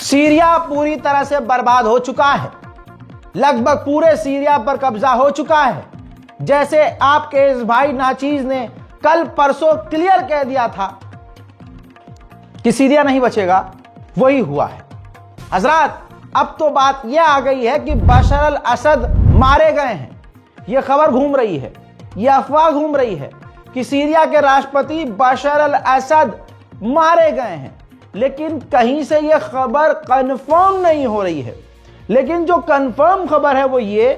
Syria पूरी तरह से बर्बाद हो चुका है। लगभग पूरे सीरिया पर कब्जा हो चुका है। जैसे आपके इस भाई नाचीज ने कल परसों क्लियर कह दिया था कि सीरिया नहीं बचेगा, वही हुआ है। हजरात, अब तो बात यह आ गई है कि बशर अल असद मारे गए हैं। यह खबर घूम रही है, यह अफवाह घूम रही है कि सीरिया के राष्ट्रपति बशर अल असद मारे गए हैं, लेकिन कहीं से यह खबर कंफर्म नहीं हो रही है। लेकिन जो कंफर्म खबर है वो ये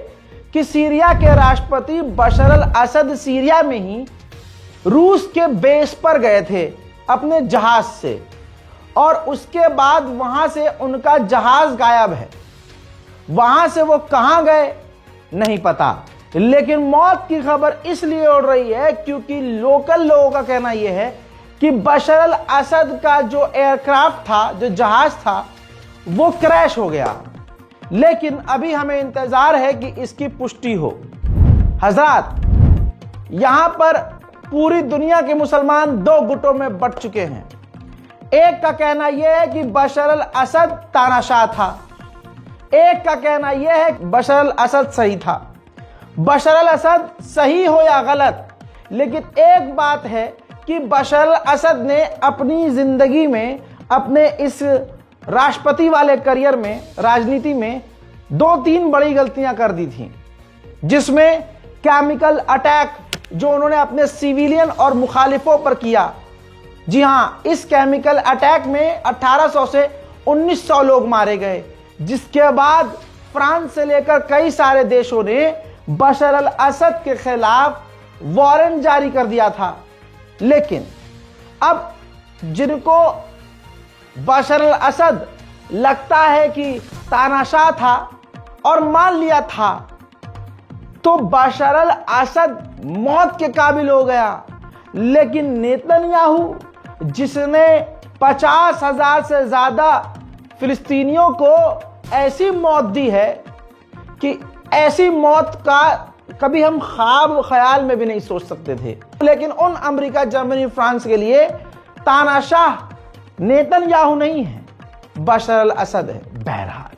कि सीरिया के राष्ट्रपति बशर अल असद सीरिया में ही रूस के बेस पर गए थे अपने जहाज से, और उसके बाद वहां से उनका जहाज गायब है। वहां से वो कहां गए नहीं पता, लेकिन मौत की खबर इसलिए उड़ रही है क्योंकि लोकल लोगों का कहना यह है कि बशर अल असद का जो एयरक्राफ्ट था, जो जहाज था, वो क्रैश हो गया। लेकिन अभी हमें इंतजार है कि इसकी पुष्टि हो। हजरात, यहां पर पूरी दुनिया के मुसलमान दो गुटों में बंट चुके हैं। एक का कहना यह है कि बशर अल असद तानाशाह था, एक का कहना यह है कि बशर अल असद सही था। बशर अल असद सही हो या गलत, लेकिन एक बात है कि बशर अल असद ने अपनी जिंदगी में, अपने इस राष्ट्रपति वाले करियर में, राजनीति में 2-3 बड़ी गलतियां कर दी थी, जिसमें केमिकल अटैक जो उन्होंने अपने सिविलियन और मुखालिफों पर किया। जी हां, इस केमिकल अटैक में 1800 से 1900 लोग मारे गए, जिसके बाद फ्रांस से लेकर कई सारे देशों ने बशर अल असद के खिलाफ वारंट जारी कर दिया था। लेकिन अब जिनको बशर अल असद लगता है कि तानाशाह था और मान लिया था, तो बशर अल असद मौत के काबिल हो गया। लेकिन नेतन्याहू, जिसने 50,000 से ज्यादा फिलिस्तीनियों को ऐसी मौत दी है कि ऐसी मौत का कभी हम ख्वाब ख्याल में भी नहीं सोच सकते थे। लेकिन उन अमेरिका, जर्मनी, फ्रांस के लिए तानाशाह नेतन्याहू नहीं है, बशर अल असद है। बहरहाल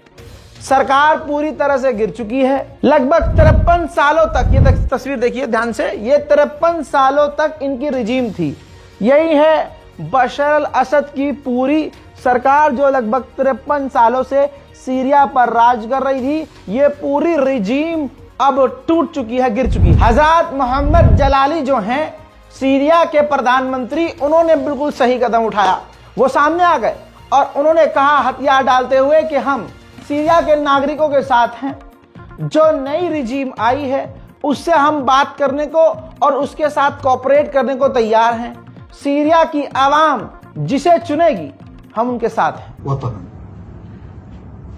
सरकार पूरी तरह से गिर चुकी है। लगभग 53 सालों तक, ये तस्वीर देखिए ध्यान से, ये 53 सालों तक इनकी रिजीम थी। यही है बशर अल असद की पूरी सरकार, जो लगभग 53 सालों से सीरिया पर राज कर रही थी। ये पूरी रिजीम अब टूट चुकी है, गिर चुकी है। हजरत मोहम्मद जलाली जो हैं सीरिया के प्रधानमंत्री, उन्होंने बिल्कुल सही कदम उठाया। वो सामने आ गए और उन्होंने कहा हथियार डालते हुए कि हम सीरिया के नागरिकों के साथ हैं। जो नई रिजीम आई है उससे हम बात करने को और उसके साथ कोऑपरेट करने को तैयार हैं। सीरिया की आवाम जिसे चुनेगी, हम उनके साथ हैं। वतन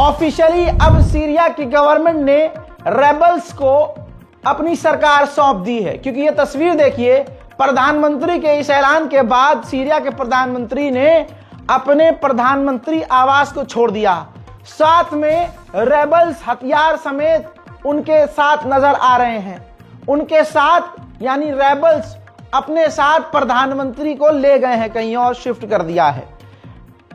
ऑफिशियली अब सीरिया की गवर्नमेंट ने रेबल्स को अपनी सरकार सौंप दी है। क्योंकि ये तस्वीर देखिए, प्रधानमंत्री के इस ऐलान के बाद सीरिया के प्रधानमंत्री ने अपने प्रधानमंत्री आवास को छोड़ दिया। साथ में रेबल्स हथियार समेत उनके साथ नजर आ रहे हैं। उनके साथ यानी रेबल्स अपने साथ प्रधानमंत्री को ले गए हैं, कहीं और शिफ्ट कर दिया है।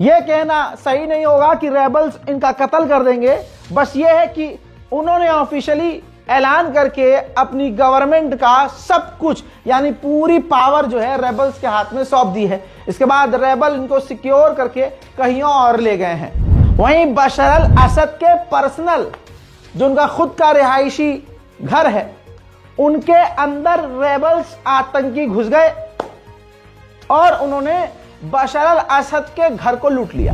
यह कहना सही नहीं होगा कि रेबल्स इनका कत्ल कर देंगे। बस यह है कि उन्होंने ऑफिशियली ऐलान करके अपनी गवर्नमेंट का सब कुछ यानी पूरी पावर जो है रेबल्स के हाथ में सौंप दी है। इसके बाद रेबल इनको सिक्योर करके कहीं और ले गए हैं। वहीं बशर अल असद के पर्सनल, जो उनका खुद का रिहायशी घर है, उनके अंदर रेबल्स आतंकी घुस गए और उन्होंने बशर अल असद के घर को लूट लिया।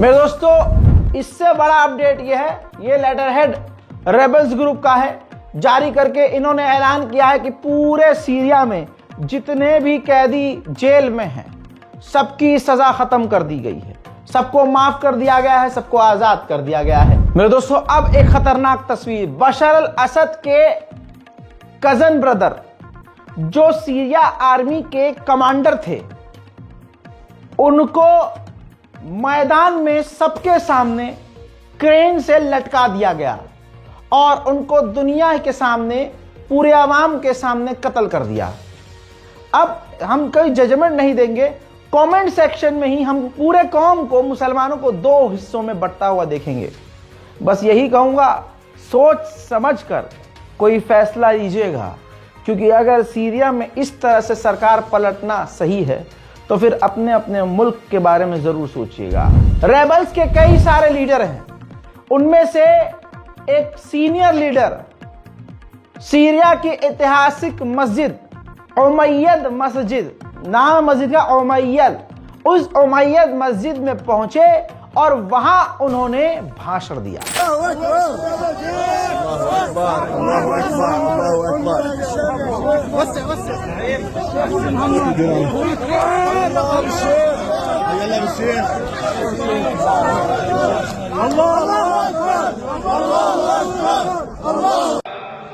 मेरे दोस्तों, इससे बड़ा अपडेट ये है, ये लेटर हेड रेबल्स ग्रुप का है. जारी करके इन्होंने ऐलान किया है कि पूरे सीरिया में जितने भी कैदी जेल में हैं सबकी सजा खत्म कर दी गई है, सबको माफ कर दिया गया है, सबको आजाद कर दिया गया है. मेरे दोस्तों, अब एक खतरनाक तस्वीर. बशर अल असद के कजन ब्रदर जो सीरिया आर्मी के कमांडर थे, उनको मैदान में सबके सामने क्रेन से लटका दिया गया और उनको दुनिया के सामने, पूरे आवाम के सामने कत्ल कर दिया. अब हम कोई जजमेंट नहीं देंगे, कमेंट सेक्शन में ही हम पूरे कौम को, मुसलमानों को दो हिस्सों में बंटता हुआ देखेंगे. बस यही कहूंगा, सोच समझकर कोई फैसला लीजिएगा, क्योंकि अगर सीरिया में इस तरह से सरकार पलटना सही है तो फिर अपने अपने मुल्क के बारे में जरूर सोचिएगा. रेबल्स के कई सारे लीडर हैं, उनमें से एक सीनियर लीडर सीरिया की ऐतिहासिक मस्जिद उमैयद मस्जिद, नाम मस्जिद का उमैयद, उस उमैयद मस्जिद में पहुंचे और वहां उन्होंने भाषण दिया.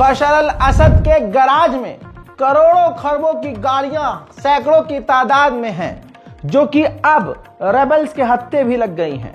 बशर अल असद के गराज में करोड़ों खरबों की गाड़ियां सैकड़ों की तादाद में हैं, जो कि अब रेबल्स के हत्थे भी लग गई हैं.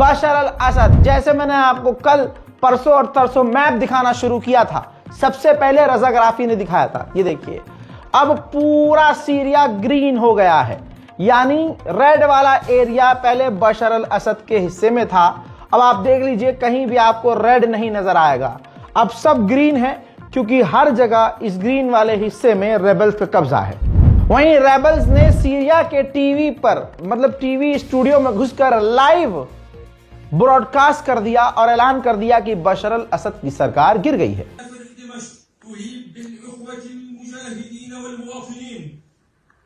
बशर अल असद, जैसे मैंने आपको कल परसों और तरसों मैप दिखाना शुरू किया था, सबसे पहले रजाग्राफी ने दिखाया था. ये देखिए, अब पूरा सीरिया ग्रीन हो गया है, यानी रेड वाला एरिया पहले बशर अल असद के हिस्से में था. अब आप देख लीजिए, कहीं भी आपको रेड नहीं नजर आएगा, अब सब ग्रीन है, क्योंकि हर जगह इस ग्रीन वाले हिस्से में रेबल्स का कब्जा है. वहीं रेबल्स ने सीरिया के टीवी पर, मतलब टीवी स्टूडियो में घुसकर लाइव ब्रॉडकास्ट कर दिया और ऐलान कर दिया कि बशर अल असद की सरकार गिर गई है.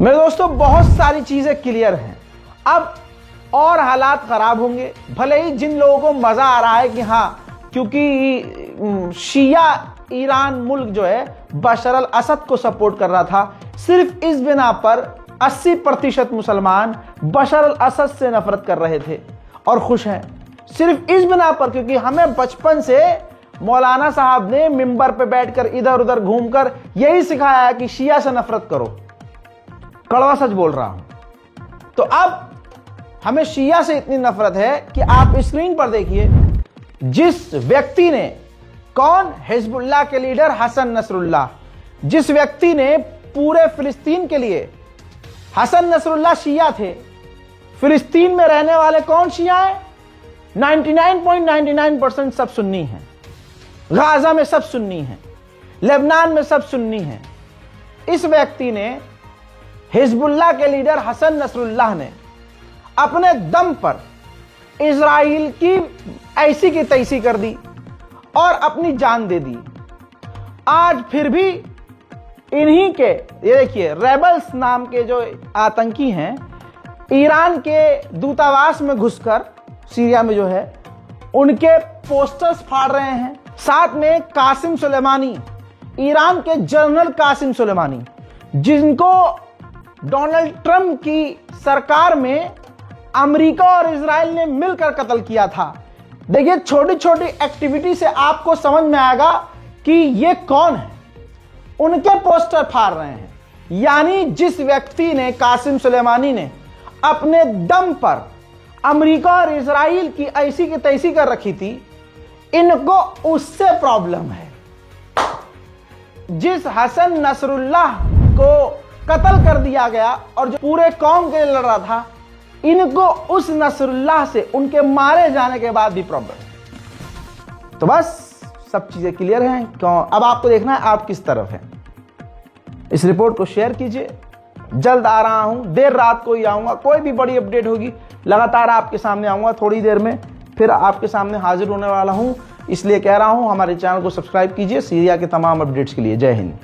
मेरे दोस्तों बहुत सारी चीजें क्लियर हैं। अब और हालात खराब होंगे। भले ही जिन लोगों को मजा आ रहा है कि हाँ, क्योंकि शिया ईरान मुल्क जो है बशर अल असद को सपोर्ट कर रहा था, सिर्फ इस बिना पर 80% मुसलमान बशर अल असद से नफरत कर रहे थे और खुश हैं। सिर्फ इस बिना पर, क्योंकि हमें बचपन से मौलाना साहब ने मिंबर पे बैठकर इधर उधर घूमकर यही सिखाया है कि शिया से नफरत करो। कड़वा सच बोल रहा हूं। तो अब हमें शिया से इतनी नफरत है कि आप स्क्रीन पर देखिए, जिस व्यक्ति ने, कौन, हिजबुल्लाह के लीडर हसन नसरुल्लाह, जिस व्यक्ति ने पूरे फिलिस्तीन के लिए, हसन नसरुल्लाह शिया थे। फिलिस्तीन में रहने वाले कौन शिया है? 99.99% सब सुन्नी हैं। गाजा में सब सुन्नी हैं, लेबनान में सब सुन्नी हैं। इस व्यक्ति ने, हिजबुल्लाह के लीडर हसन नसरुल्लाह ने अपने दम पर इजराइल की ऐसी की तैसी कर दी और अपनी जान दे दी। आज फिर भी इन्हीं के, ये देखिए, रेबल्स नाम के जो आतंकी हैं, ईरान के दूतावास में घुसकर सीरिया में जो है उनके पोस्टर्स फाड़ रहे हैं। साथ में कासिम सुलेमानी, ईरान के जनरल कासिम सुलेमानी, जिनको डोनाल्ड ट्रंप की सरकार में अमेरिका और इजराइल ने मिलकर कत्ल किया था। देखिए, छोटी छोटी एक्टिविटी से आपको समझ में आएगा कि ये कौन है। उनके पोस्टर फाड़ रहे हैं। यानी जिस व्यक्ति ने, कासिम सुलेमानी ने अपने दम पर अमेरिका और इजराइल की ऐसी की तैसी कर रखी थी, इनको उससे प्रॉब्लम है। जिस हसन नसरुल्लाह को कत्ल कर दिया गया और जो पूरे कौम के लिए लड़ रहा था, इनको उस नसरुल्लाह से, उनके मारे जाने के बाद भी प्रॉब्लम। तो बस सब चीजें क्लियर हैं। क्यों? अब आपको देखना है आप किस तरफ हैं। इस रिपोर्ट को शेयर कीजिए। जल्द आ रहा हूं, देर रात को ही आऊंगा। कोई भी बड़ी अपडेट होगी लगातार आपके सामने आऊंगा। थोड़ी देर में फिर आपके सामने हाजिर होने वाला हूं, इसलिए कह रहा हूं हमारे चैनल को सब्सक्राइब कीजिए सीरिया के तमाम अपडेट्स के लिए। जय हिंद।